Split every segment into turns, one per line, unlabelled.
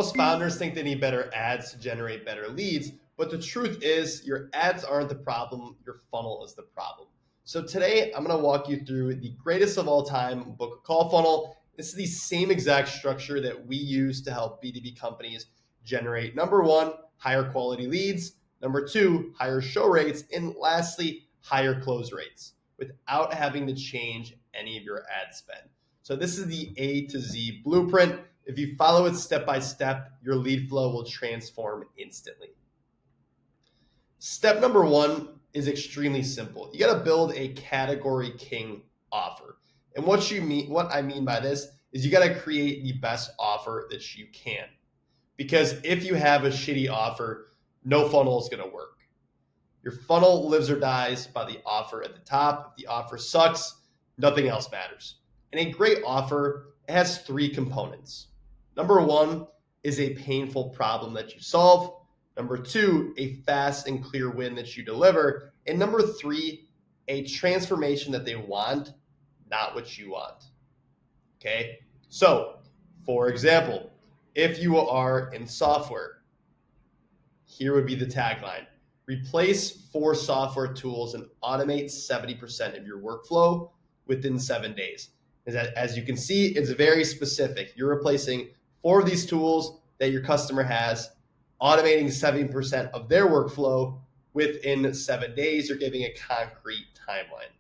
Most founders think they need better ads to generate better leads, but the truth is your ads aren't the problem, your funnel is the problem. So today I'm going to walk you through the greatest of all time book a call funnel. This is the same exact structure that we use to help B2B companies generate number one, higher quality leads, number two, higher show rates, and lastly, higher close rates without having to change any of your ad spend. So this is the A to Z blueprint. If you follow it step by step, your lead flow will transform instantly. Step number one is extremely simple. You got to build a category king offer. And what I mean by this is you got to create the best offer that you can. Because if you have a shitty offer, no funnel is going to work. Your funnel lives or dies by the offer at the top. If the offer sucks, nothing else matters. And a great offer, it has three components. Number one is a painful problem that you solve. Number two, a fast and clear win that you deliver. And number three, a transformation that they want, not what you want. Okay? So, for example, if you are in software, here would be the tagline. Replace 4 software tools and automate 70% of your workflow within 7 days. As you can see, it's very specific. You're replacing 4 of these tools that your customer has, automating 70% of their workflow within 7 days. You're giving a concrete timeline.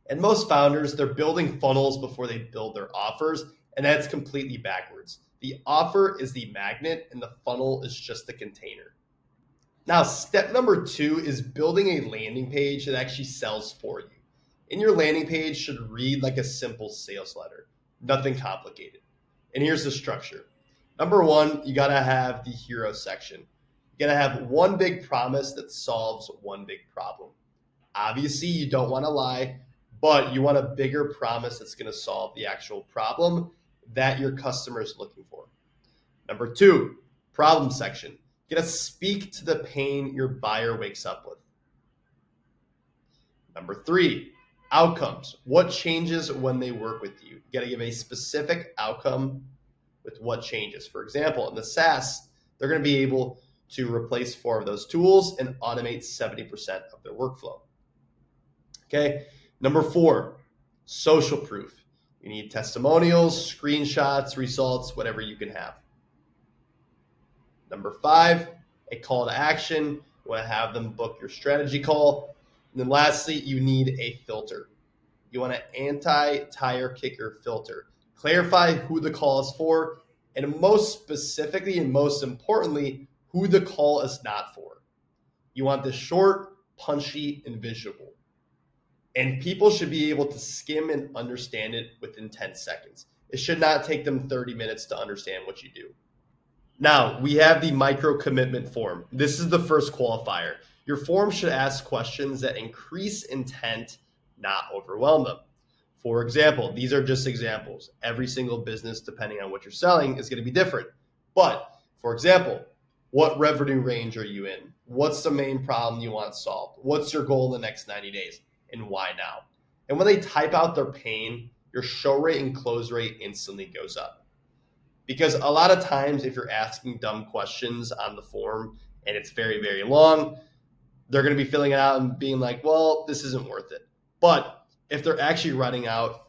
And most founders, they're building funnels before they build their offers, and that's completely backwards. The offer is the magnet and the funnel is just the container. Now, step number 2 is building a landing page that actually sells for you. And your landing page should read like a simple sales letter, nothing complicated. And here's the structure. Number 1, you gotta have the hero section. You gotta have one big promise that solves one big problem. Obviously, you don't wanna lie, but you want a bigger promise that's gonna solve the actual problem that your customer is looking for. Number 2, problem section. You gotta speak to the pain your buyer wakes up with. Number 3, outcomes. What changes when they work with you? You got to give a specific outcome with what changes. For example, in the SaaS, they're going to be able to replace 4 of those tools and automate 70% of their workflow. Okay. Number 4, social proof. You need testimonials, screenshots, results, whatever you can have. Number 5, a call to action. You want to have them book your strategy call. And then lastly, you need a filter. You want an anti-tire kicker filter. Clarify who the call is for, and most specifically and most importantly, who the call is not for. You want this short, punchy, and visual. And people should be able to skim and understand it within 10 seconds. It should not take them 30 minutes to understand what you do. Now, we have the micro commitment form. This is the first qualifier. Your form should ask questions that increase intent, not overwhelm them. For example, these are just examples. Every single business, depending on what you're selling, is going to be different. But, for example, what revenue range are you in? What's the main problem you want solved? What's your goal in the next 90 days? And why now? And when they type out their pain, your show rate and close rate instantly goes up. Because a lot of times, if you're asking dumb questions on the form and it's very, very long, they're going to be filling it out and being like, well, this isn't worth it. But if they're actually writing out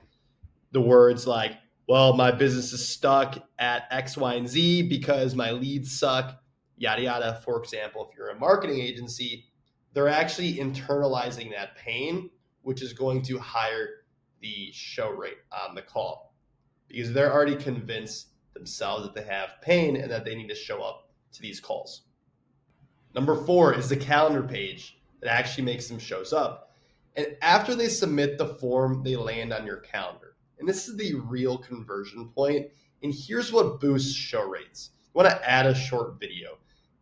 the words like, well, my business is stuck at X, Y, and Z because my leads suck, yada, yada. For example, if you're a marketing agency, they're actually internalizing that pain, which is going to higher the show rate on the call because they're already convinced themselves that they have pain and that they need to show up to these calls. Number 4 is the calendar page that actually makes them shows up. And after they submit the form, they land on your calendar. And this is the real conversion point. And here's what boosts show rates. You want to add a short video,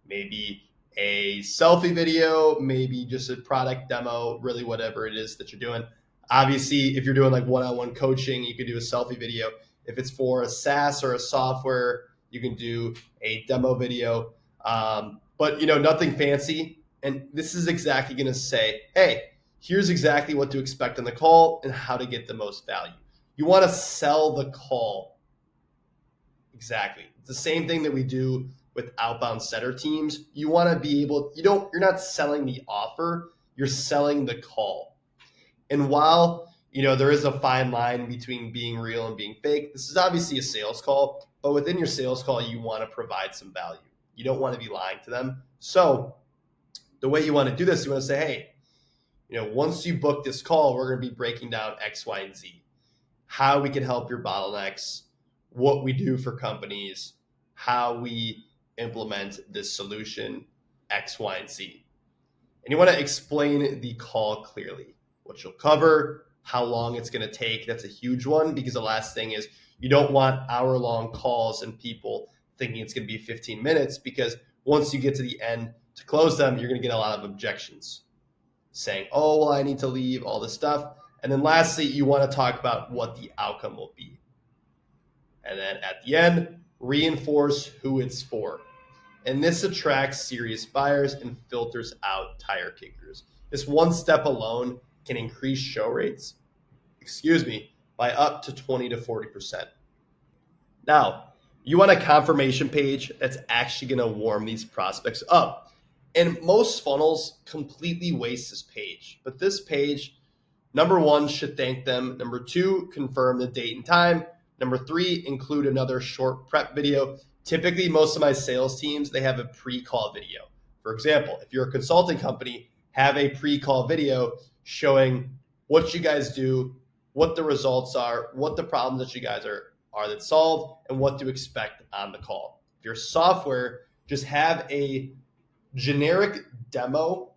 maybe a selfie video, maybe just a product demo, really whatever it is that you're doing. Obviously, if you're doing like one-on-one coaching, you can do a selfie video. If it's for a SaaS or a software, you can do a demo video. But nothing fancy. And this is exactly going to say, hey, here's exactly what to expect on the call and how to get the most value. You want to sell the call. Exactly. the same thing that we do with outbound setter teams. You want to be able, you're not selling the offer, you're selling the call. And while, there is a fine line between being real and being fake, this is obviously a sales call, but within your sales call, you want to provide some value. You don't want to be lying to them. So the way you want to do this, you want to say, hey, once you book this call, we're going to be breaking down X, Y, and Z, how we can help your bottlenecks, what we do for companies, how we implement this solution, X, Y, and Z. And you want to explain the call clearly, what you'll cover, how long it's going to take. That's a huge one, because the last thing is you don't want hour-long calls and people thinking it's going to be 15 minutes, because once you get to the end to close them, you're going to get a lot of objections saying, oh, well, I need to leave, all this stuff. And then lastly, you want to talk about what the outcome will be. And then at the end, reinforce who it's for. And this attracts serious buyers and filters out tire kickers. This one step alone can increase show rates, by up to 20 to 40%. Now, you want a confirmation page that's actually going to warm these prospects up. And most funnels completely waste this page. But this page, number one, should thank them. Number two, confirm the date and time. Number three, include another short prep video. Typically, most of my sales teams, they have a pre-call video. For example, if you're a consulting company, have a pre-call video showing what you guys do, what the results are, what the problems that you guys are that solved, and what to expect on the call. If you're software, just have a generic demo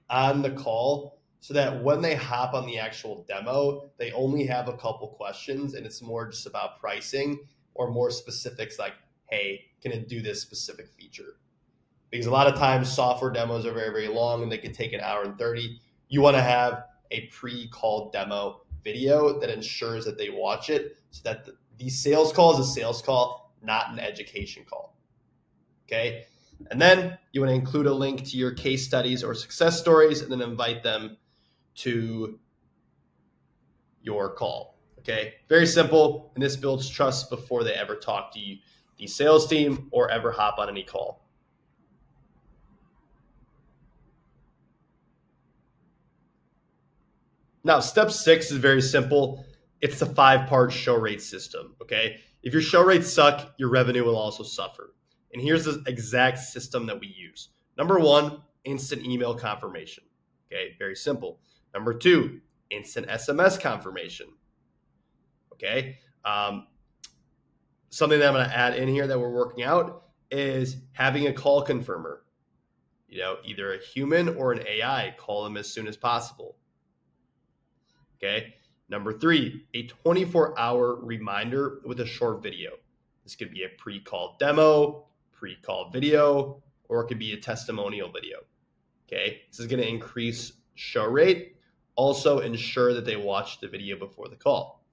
on the call so that when they hop on the actual demo, they only have a couple questions, and it's more just about pricing or more specifics like, hey, can it do this specific feature? Because a lot of times software demos are very, very long and they can take an hour and 30. You want to have a pre-call demo video that ensures that they watch it, so that the sales call is a sales call, not an education call. Okay? And then you want to include a link to your case studies or success stories, and then invite them to your call. Okay? Very simple. And this builds trust before they ever talk to you, the sales team, or ever hop on any call. Now, step 6 is very simple. It's the 5-part show rate system, okay? If your show rates suck, your revenue will also suffer. And here's the exact system that we use. Number 1, instant email confirmation, okay? Very simple. Number 2, instant SMS confirmation, okay? Something that I'm going to add in here that we're working out is having a call confirmer. Either a human or an AI, call them as soon as possible. Okay. Number 3, a 24-hour reminder with a short video. This could be a pre-call demo, pre-call video, or it could be a testimonial video. Okay. This is going to increase show rate. Also ensure that they watch the video before the call.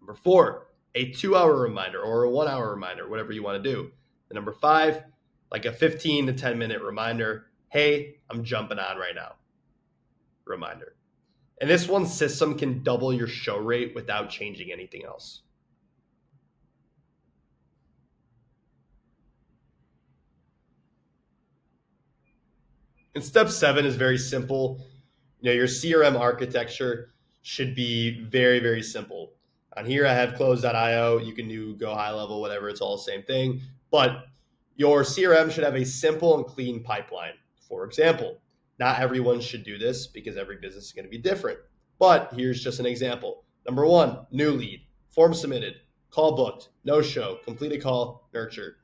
Number 4, a 2-hour reminder or a 1-hour reminder, whatever you want to do. And number 5, like a 15 to 10-minute reminder. Hey, I'm jumping on right now. Reminder. And this one system can double your show rate without changing anything else. And step 7 is very simple. Your CRM architecture should be very, very simple. On here, I have close.io. You can do go high level, whatever. It's all the same thing. But your CRM should have a simple and clean pipeline. For example, not everyone should do this because every business is going to be different. But here's just an example. Number 1, new lead, form submitted, call booked, no show, completed call, nurtured.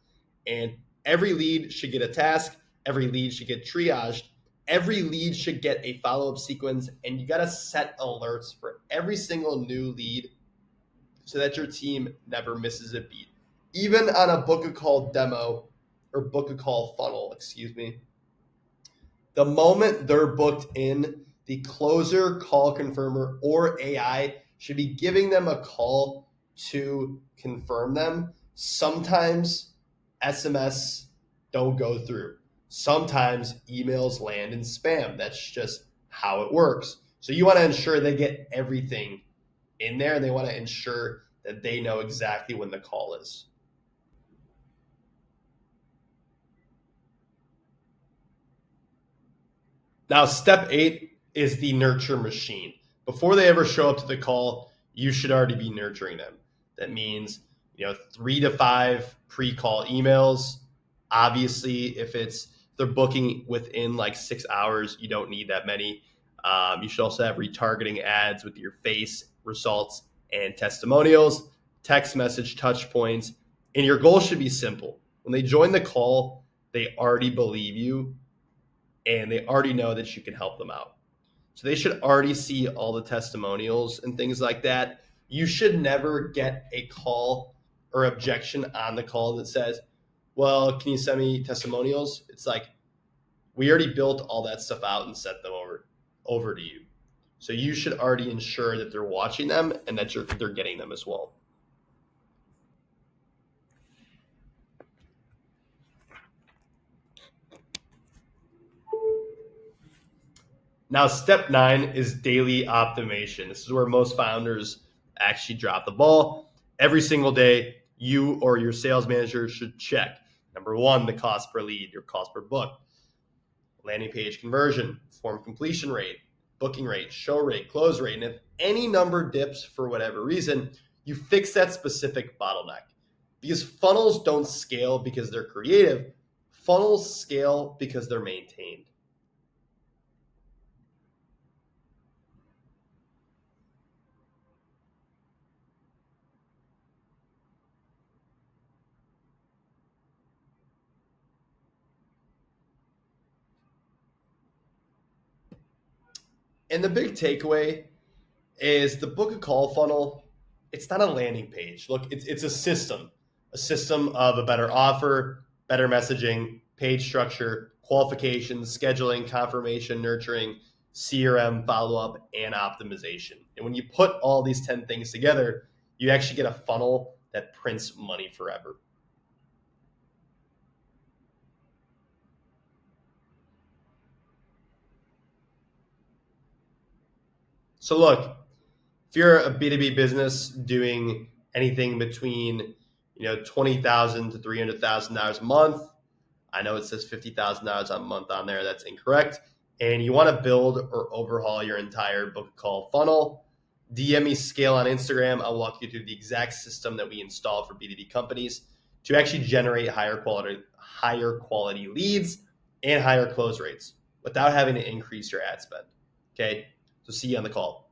And every lead should get a task. Every lead should get triaged. Every lead should get a follow-up sequence. And you got to set alerts for every single new lead so that your team never misses a beat. Even on a book a call demo or book a call funnel, the moment they're booked in, the closer, call confirmer, or AI should be giving them a call to confirm them. Sometimes SMS don't go through. Sometimes emails land in spam. That's just how it works. So you want to ensure they get everything in there, and they want to ensure that they know exactly when the call is. Now, step 8 is the nurture machine. Before they ever show up to the call, you should already be nurturing them. That means, 3 to 5 pre-call emails. Obviously, if they're booking within like 6 hours, you don't need that many. You should also have retargeting ads with your face, results, and testimonials, text message touch points. And your goal should be simple. When they join the call, they already believe you and they already know that you can help them out. So they should already see all the testimonials and things like that. You should never get a call or objection on the call that says, well, can you send me testimonials? It's like, we already built all that stuff out and sent them over to you. So you should already ensure that they're watching them and that they're getting them as well. Now, step 9 is daily optimization. This is where most founders actually drop the ball. Every single day, you or your sales manager should check number one, the cost per lead, your cost per book, landing page conversion, form completion rate, booking rate, show rate, close rate. And if any number dips for whatever reason, you fix that specific bottleneck. Because funnels don't scale because they're creative, funnels scale because they're maintained. And the big takeaway is the book a call funnel. It's not a landing page. Look, it's a system of a better offer, better messaging, page structure, qualifications, scheduling, confirmation, nurturing, CRM, follow up, and optimization. And when you put all these 10 things together, you actually get a funnel that prints money forever. So look, if you're a B2B business doing anything between 20,000 to $300,000 a month, I know it says $50,000 a month on there. That's incorrect. And you want to build or overhaul your entire book call funnel, DM me Scale on Instagram. I'll walk you through the exact system that we install for B2B companies to actually generate higher quality leads and higher close rates without having to increase your ad spend. Okay. So see you on the call.